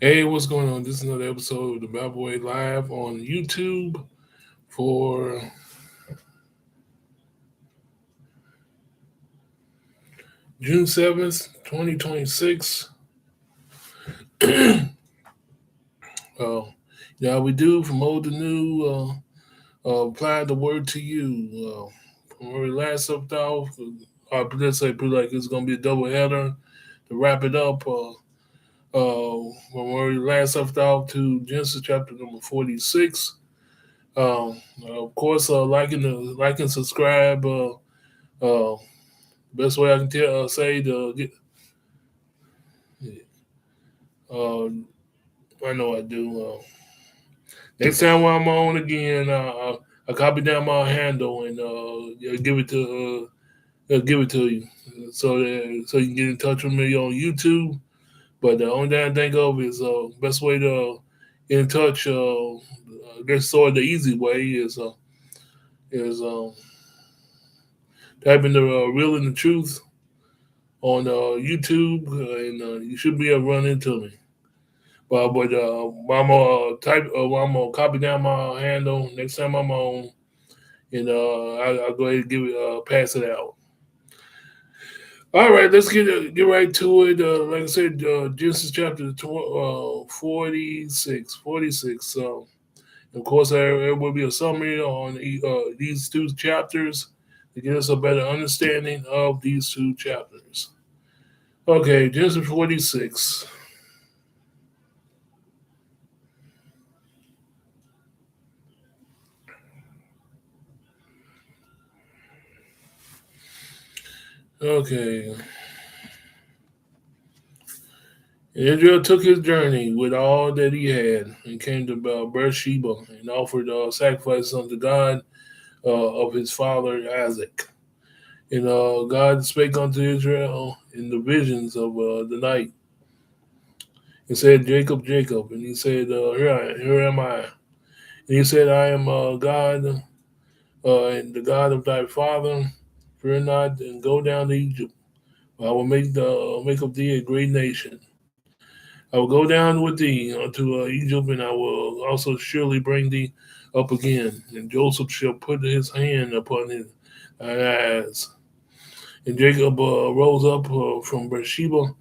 Hey, what's going on? This is another episode of the Bad Boy Live on YouTube for June 7th, 2026. uh, yeah, we do from old to new, apply the word to you. From where we last left off, let's say pretty like it's going to be a double header to wrap it up. From where we last left off to Genesis chapter number 46. Of course, like and subscribe. Uh, Best way I can say to get, uh, I know I do. Next time when I'm on again, I copy down my handle and yeah, give it to you, so you can get in touch with me on YouTube. But the only thing I think of is best way to get in touch. I guess sort of the easy way is typing the real and the truth on YouTube, and you should be able to run into me. But I'm gonna I'm gonna copy down my handle next time I'm on, and I'll go ahead and give it pass it out. All right, let's get right to it. Like I said, Genesis chapter 46, 46. So, of course, there will be a summary on these two chapters to get us a better understanding of these two chapters. Okay, Genesis 46. Okay, Israel took his journey with all that he had and came to Beersheba and offered sacrifices unto God of his father Isaac. And God spake unto Israel in the visions of the night and said, Jacob, Jacob. And he said, here am I. And he said, I am God and the God of thy father. Fear not and go down to Egypt. I will make of thee a great nation. I will go down with thee unto Egypt, and I will also surely bring thee up again. And Joseph shall put his hand upon his eyes. And Jacob rose up from Beersheba,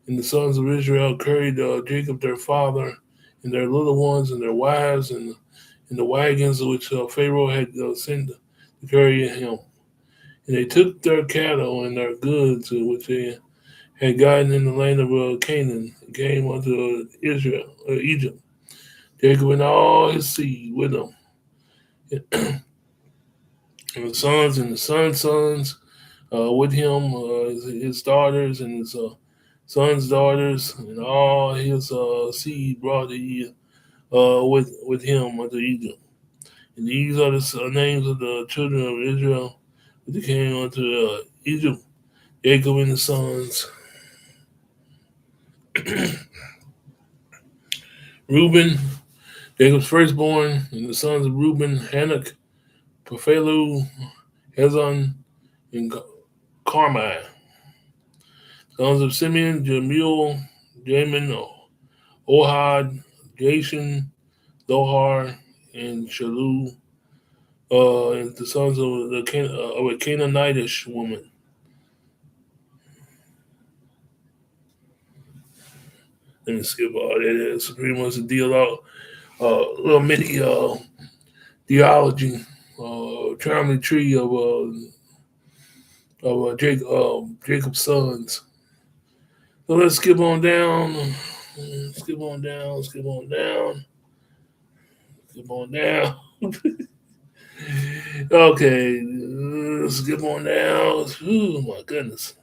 and the sons of Israel carried Jacob their father, and their little ones, and their wives, and in the wagons which Pharaoh had sent to carry him. And they took their cattle and their goods, which they had gotten in the land of Canaan, and came unto Egypt. Jacob and all his seed with him, and the sons and the sons' with him, his daughters and his sons' daughters, and all his seed brought he with him unto Egypt. And these are the names of the children of Israel which came unto Egypt, Jacob and his sons. Reuben, Jacob's firstborn, and the sons of Reuben, Hanok, Phalu, Hezron, and Carmi. Sons of Simeon, Jemuel, Jamin, Ohad, Jashan, Zohar, and Shalu, and the sons of a Canaanitish woman. Let me skip all that. It's pretty much a deal out, little mini theology, family tree of Jacob's sons. So let's skip on down. Skip on down. Skip on down. Skip on down. Okay, skip on down. Ooh, my goodness.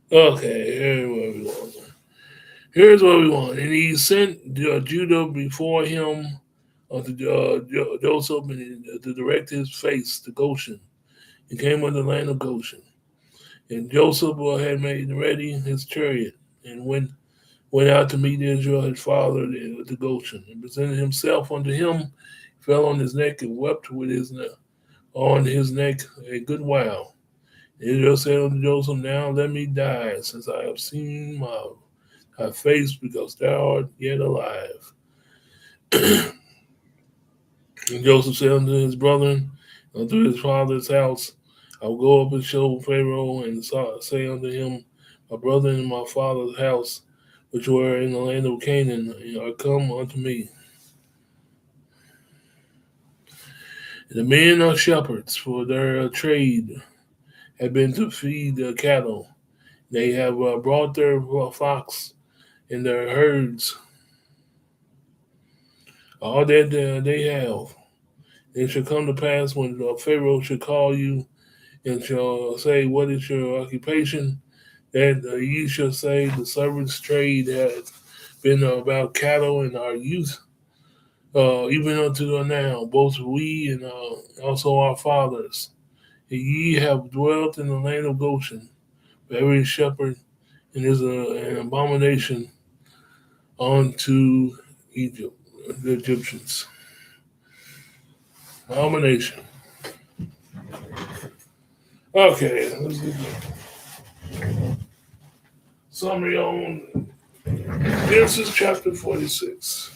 Okay, here's what we want. And he sent Judah before him to Joseph and to direct his face to Goshen. He came unto the land of Goshen. And Joseph had made ready his chariot and went out to meet Israel, his father, to Goshen, and presented himself unto him, fell on his neck and wept with his on his neck a good while. Israel said unto Joseph, Now let me die, since I have seen thy face, because thou art yet alive. And Joseph said unto his brethren, unto his father's house, I will go up and show Pharaoh, and say unto him, My brethren in my father's house, which were in the land of Canaan, are come unto me. And the men are shepherds, for their trade had been to feed the cattle. They have brought their flocks and their herds, all that they have. It shall come to pass when Pharaoh shall call you and shall say, What is your occupation? That ye shall say, The servant's trade hath been about cattle and our youth, even unto now, both we and also our fathers. And ye have dwelt in the land of Goshen. Every shepherd and is an abomination unto Egypt, the Egyptians. Abomination. Okay, let's get the summary on Genesis chapter 46.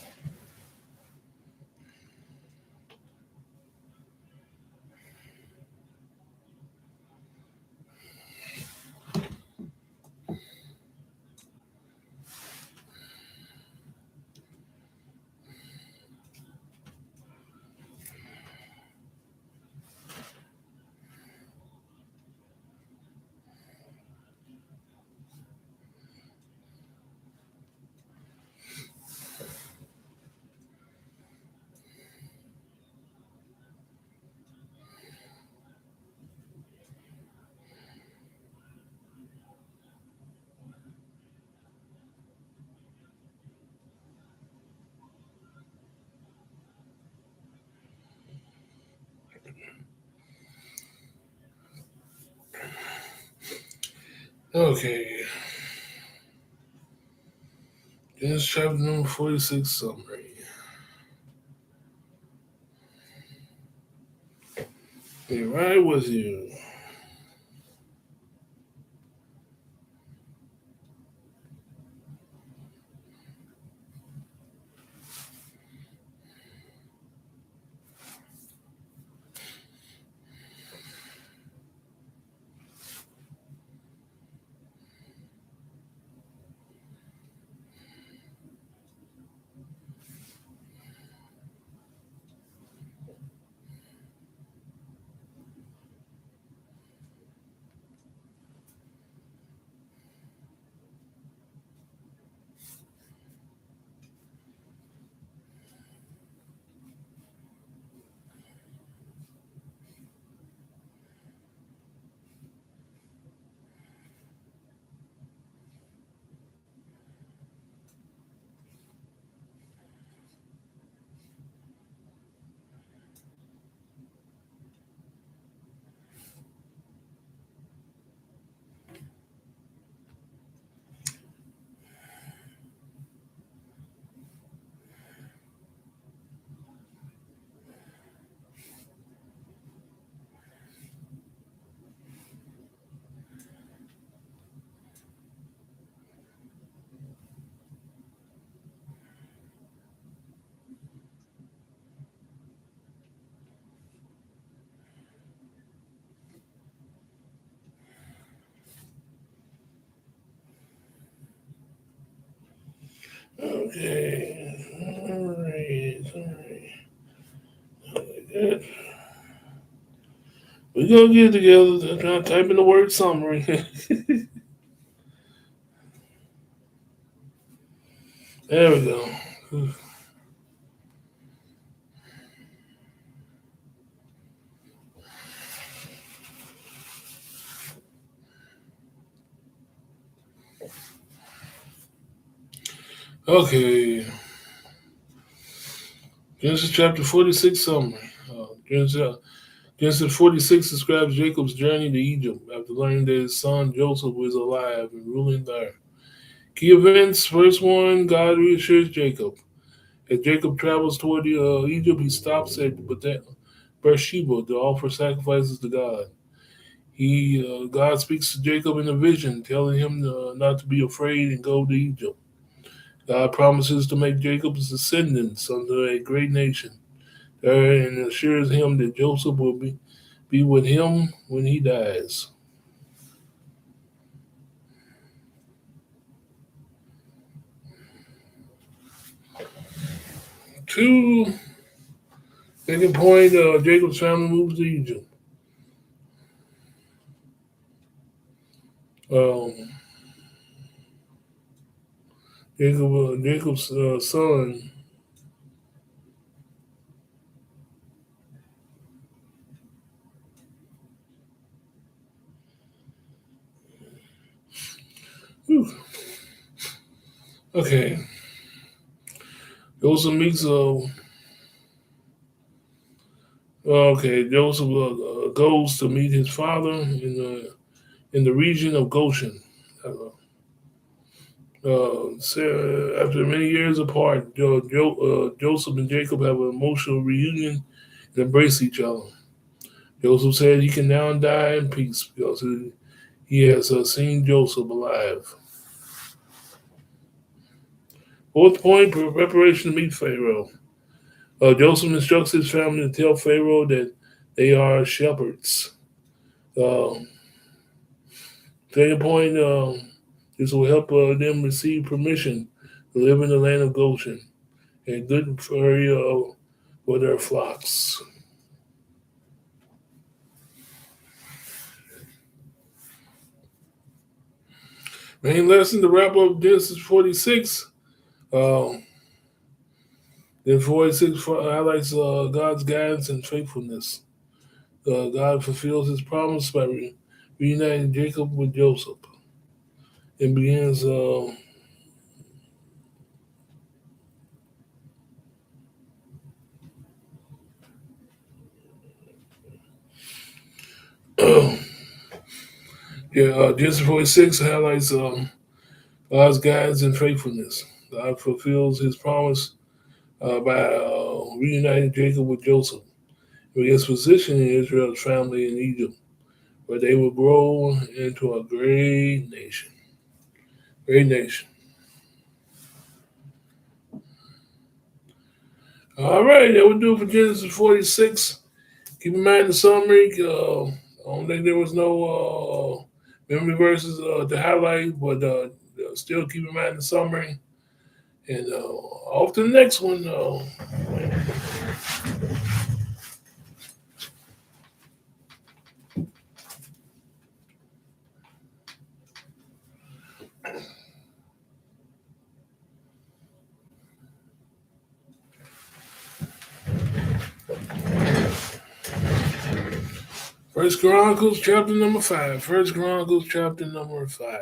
Okay, Genesis chapter number 46 summary. Be right with you. Okay, all right. Good. We're gonna get together. I'm trying to type in the word summary. There we go. Okay, Genesis chapter 46 summary. Genesis 46 describes Jacob's journey to Egypt after learning that his son Joseph was alive and ruling there. Key events: first one, God reassures Jacob. As Jacob travels toward Egypt, he stops at Beersheba to offer sacrifices to God. God speaks to Jacob in a vision, telling him not to be afraid and go to Egypt. God promises to make Jacob's descendants unto a great nation, and assures him that Joseph will be with him when he dies. Two, second point, Jacob's family moves to Egypt. Um, Jacob's son. Whew. Okay, Joseph meets. Joseph goes to meet his father in the region of Goshen. After many years apart, Joseph and Jacob have an emotional reunion and embrace each other. Joseph said he can now die in peace because he has seen Joseph alive. Fourth point, preparation to meet Pharaoh. Joseph instructs his family to tell Pharaoh that they are shepherds. Uh, Second point, this will help them receive permission to live in the land of Goshen and good for their flocks. Main lesson to wrap up Genesis 46. Then 46 highlights God's guidance and faithfulness. God fulfills his promise by reuniting Jacob with Joseph. It begins Genesis 46 highlights God's guidance and faithfulness. God fulfills his promise by reuniting Jacob with Joseph. He gets position in Israel's family in Egypt, where they will grow into a great nation. Great nation. All right, that would do it for Genesis 46. Keep in mind the summary. I don't think there was no memory verses to highlight, but still keep in mind the summary. And off to the next one. First Chronicles chapter number 5. First Chronicles chapter number 5.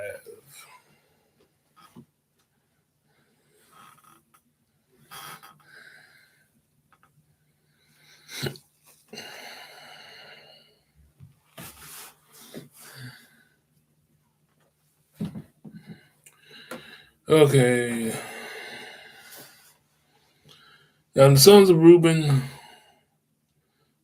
Okay. Now the sons of Reuben,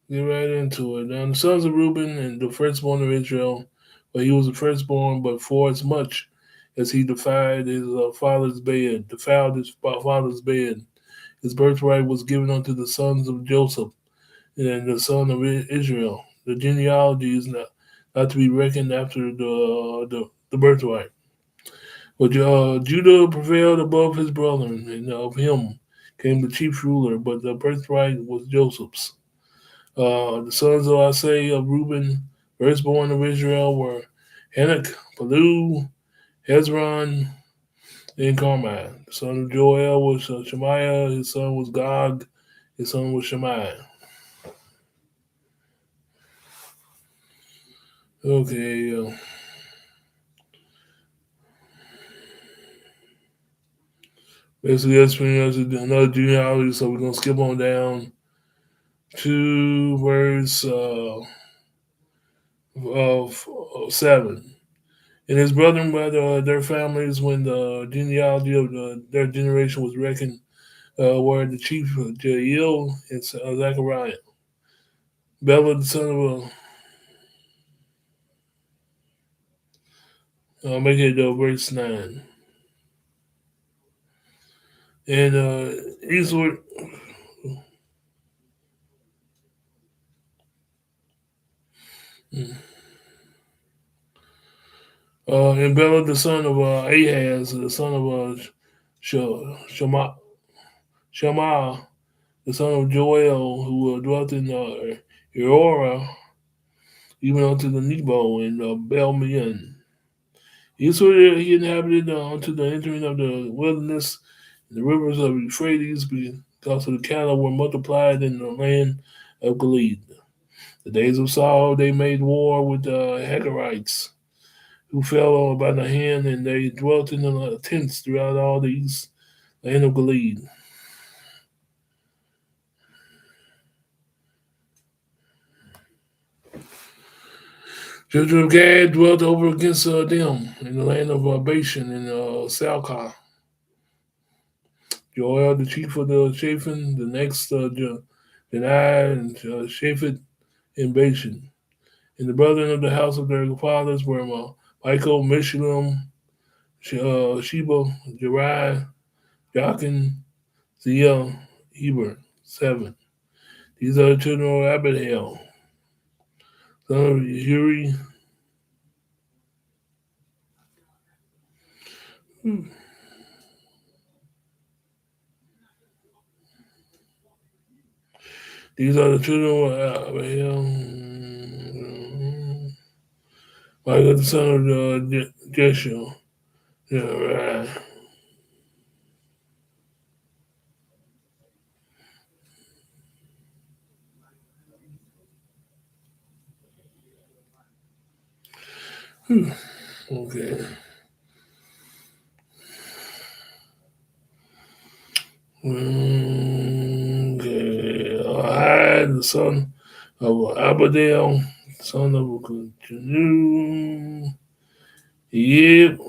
get right into it. Now the sons of Reuben and the firstborn of Israel, but he was the firstborn, but for as much as he defiled his father's bed, his birthright was given unto the sons of Joseph and the son of Israel. The genealogy is not to be reckoned after the birthright. But Judah prevailed above his brethren, and of him came the chief ruler, but the birthright was Joseph's. The sons of Isaiah of Reuben, firstborn of Israel, were Hanok, Palu, Hezron, and Carmi. The son of Joel was Shemaiah, his son was Gog, his son was Shemaiah. Okay. Basically, that's pretty much another genealogy, so we're going to skip on down to verse of 7. And his brethren by their families, when the genealogy of their generation was reckoned, were the chief Jael and Zechariah. Bela, the son of I'll make it verse 9. And eastward, and Bela the son of Ahaz, the son of Shema, Shema, the son of Joel, who dwelt in Eora, even unto the Nebo and Belmeon. Eastward he inhabited unto the entering of the wilderness, and the rivers of Euphrates, because of the cattle were multiplied in the land of Gilead. The days of Saul, they made war with the Hagarites, who fell by the hand, and they dwelt in the tents throughout all the east land of Gilead. Children of Gad dwelt over against them in the land of Bashan and Salcah. Joel, the chief of the Shaphan, the next Janai and Shaphat in Bashan. And the brethren of the house of their fathers were Michael, Meshullam, Sheba, Jeriah, Jachin, Ziel, Heber, 7. These are the children of Abihail, son of Uri. These are the children of Abihail, Michael, the son of Jeshua. Right. Okay. Okay. Ahad, the son of Abadel, son of Janu. Yep.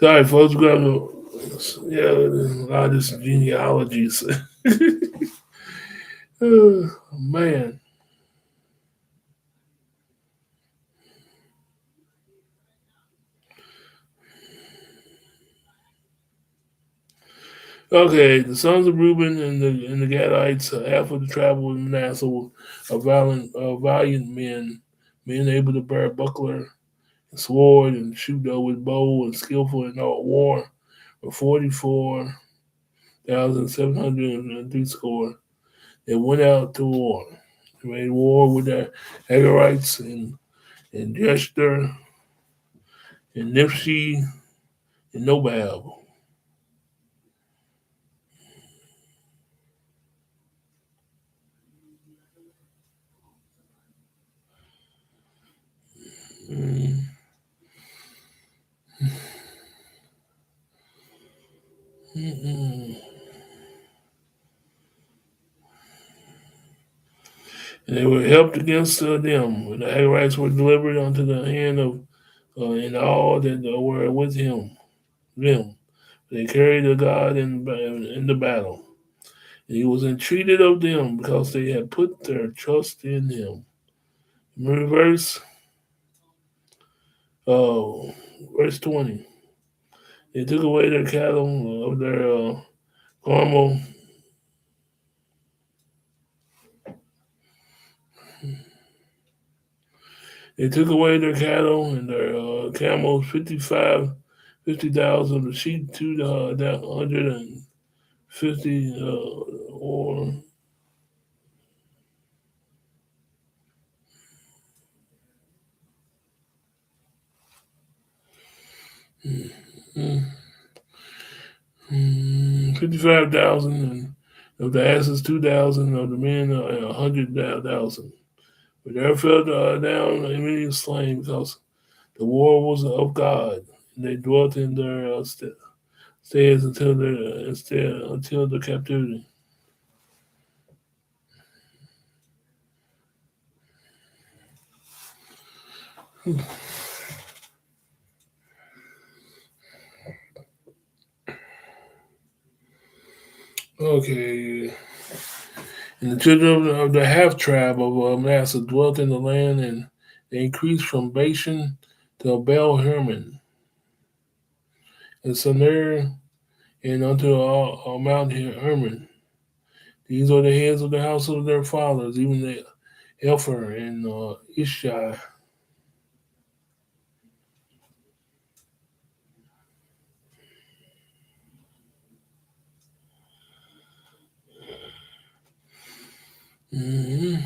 Sorry, folks, grab the yeah, a lot of this genealogies. Oh, man. Okay, the sons of Reuben and the Gadites, half of the travel of Manasseh, were valiant men, men able to bear buckler and sword and shoot with bow and skillful in all war, were 44,703 score. They went out to war. They made war with the Hagarites and Jeshter and Nifshi and Nobab. Mm. Mm-mm. And they were helped against them. When the Hagarites were delivered unto the hand of and all that were with them. They carried the God in the battle. And he was entreated of them because they had put their trust in him. Remember uh, verse 20. They took away their cattle of their Carmel. They took away their cattle and their camels, 50,000, the sheep, 250, or mm, 55,000, and of the asses 2,000, of the men 100,000. But there fell down many slain because the war was of God, and they dwelt in their stays until the captivity. Okay. And the children of the half tribe of Manasseh dwelt in the land, and they increased from Bashan to Bel Hermon, and Sanir, and unto Mount Hermon. These are the heads of the house of their fathers, even the Elfer and Ishai. Mm-hmm.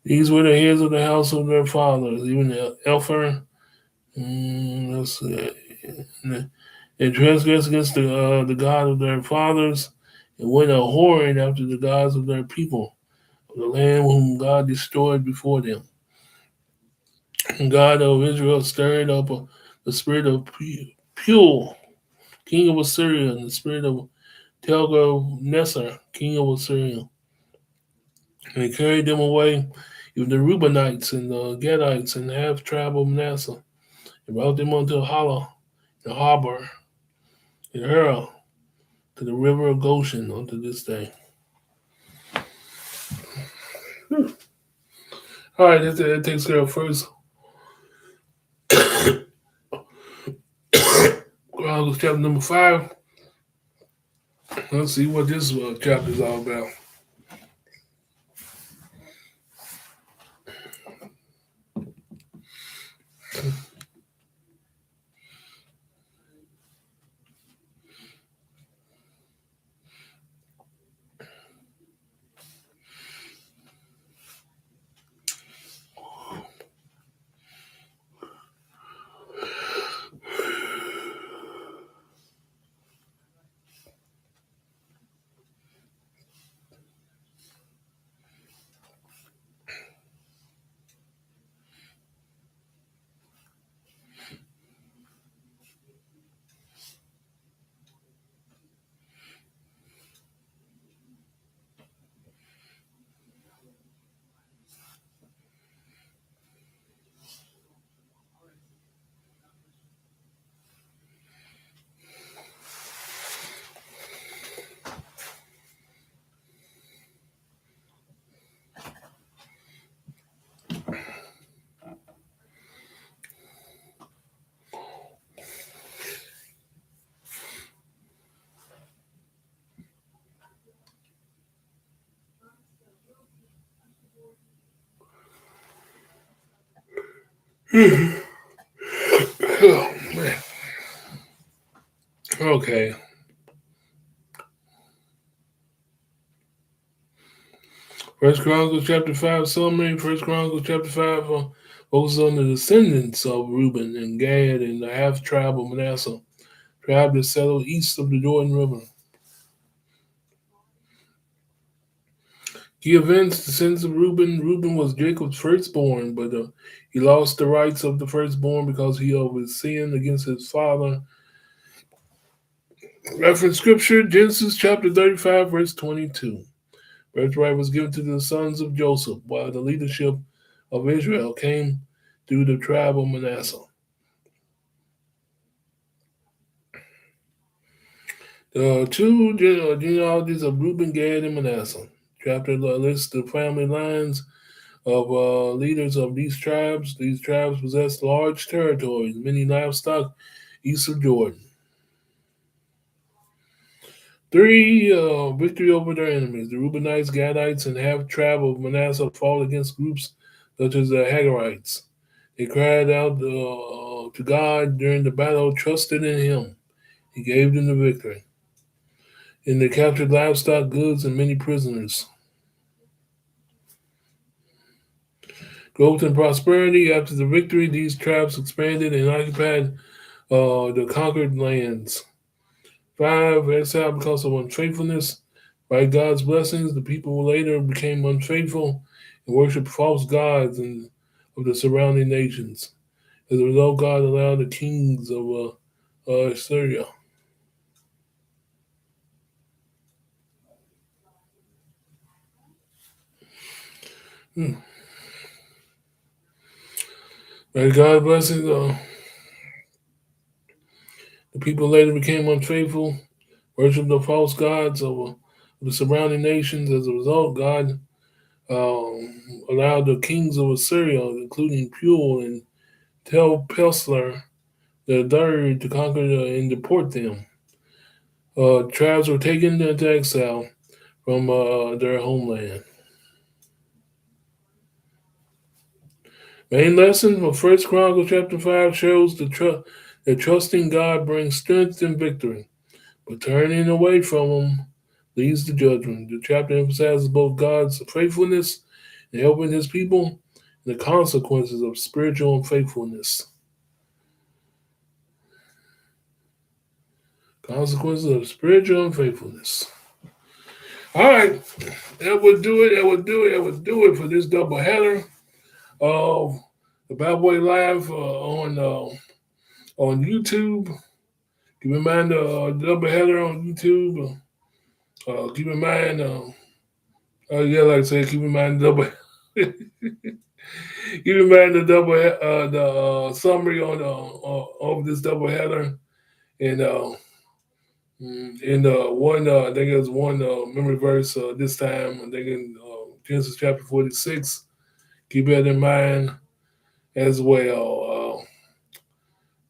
These were the heads of the house of their fathers, even the Elfer. Let's see. They transgressed against the God of their fathers and went a whoring after the gods of their people, of the land whom God destroyed before them. And God of Israel stirred up the spirit of Pul, king of Assyria, and the spirit of Telgar-Nesar, king of Assyria. And they carried them away, even the Reubenites and the Gadites and the half tribe of Manasseh, and brought them unto Hala, the harbor, and Hera, to the river of Goshen unto this day. All right, that takes care of first Chronicles chapter number 5. Let's see what this chapter is all about. Oh, man. Okay. First Chronicles chapter 5 summary. First Chronicles chapter 5 focuses on the descendants of Reuben and Gad and the half tribe of Manasseh, tribe that settled east of the Jordan River. Key events, descendants of Reuben. Reuben was Jacob's firstborn, but he lost the rights of the firstborn because he of his sin against his father. Reference scripture, Genesis chapter 35, verse 22. Birthright was given to the sons of Joseph, while the leadership of Israel came through the tribe of Manasseh. The two genealogies of Reuben, Gad, and Manasseh. Chapter lists the family lines of leaders of these tribes. These tribes possessed large territories, many livestock east of Jordan. 3. Victory over their enemies. The Reubenites, Gadites, and half tribe of Manasseh fought against groups such as the Hagarites. They cried out to God during the battle, trusted in Him. He gave them the victory. And they captured livestock, goods, and many prisoners. Growth and prosperity. After the victory, these tribes expanded and occupied the conquered lands. 5. Exile because of unfaithfulness. By God's blessings, the people later became unfaithful and worshipped false gods of the surrounding nations. As a result, God allowed the kings of Assyria. By God's blessings, the People later became unfaithful, worshipped the false gods of the surrounding nations. As a result, God allowed the kings of Assyria, including Pul and Tel-Pelsar the third, to conquer and deport them. Tribes were taken into exile from their homeland. Main lesson from First Chronicles chapter 5 shows that trusting God brings strength and victory, but turning away from Him leads to judgment. The chapter emphasizes both God's faithfulness in helping His people and the consequences of spiritual unfaithfulness. Consequences of spiritual unfaithfulness. All right, that would do it. That would do it. That would do it for this double header of the Bad Boy Live on YouTube. Keep in mind the double header on YouTube. Keep in mind, like I said, keep in mind the double. Keep in mind the double the summary on of this double header and one I think it was one memory verse this time. I think in Genesis chapter 46. Keep that in mind as well.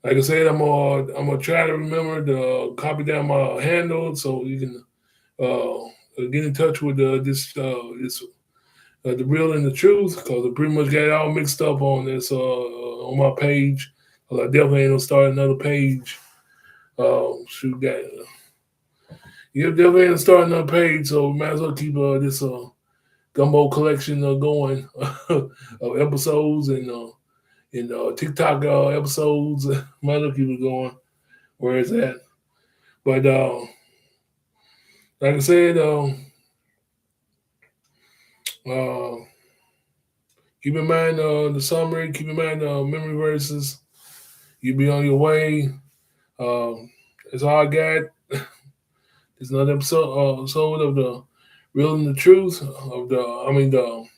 Like I said, I'm gonna try to remember to copy down my handle so you can get in touch with this the real and the truth, because I pretty much got it all mixed up on this on my page. I definitely ain't gonna start another page. Shoot, definitely ain't gonna start another page, so we might as well keep this gumbo collection going of episodes and TikTok episodes. Might as well keep it going where it's at. But like I said, keep in mind the summary. Keep in mind memory verses. You'll be on your way. That's all I got. It's another episode of the Real and the Truth of the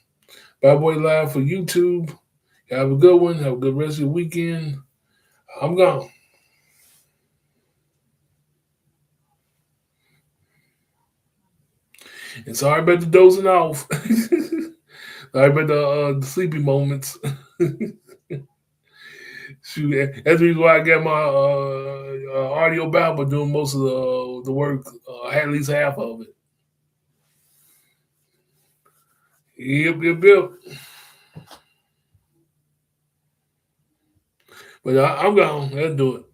Bad Boy Live for YouTube. Have a good one. Have a good rest of your weekend. I'm gone. And sorry about the dozing off. Sorry about the sleepy moments. Shoot, that's the reason why I got my audio Bible doing most of the work, at least half of it. Yep. But I'm gone. Let's do it.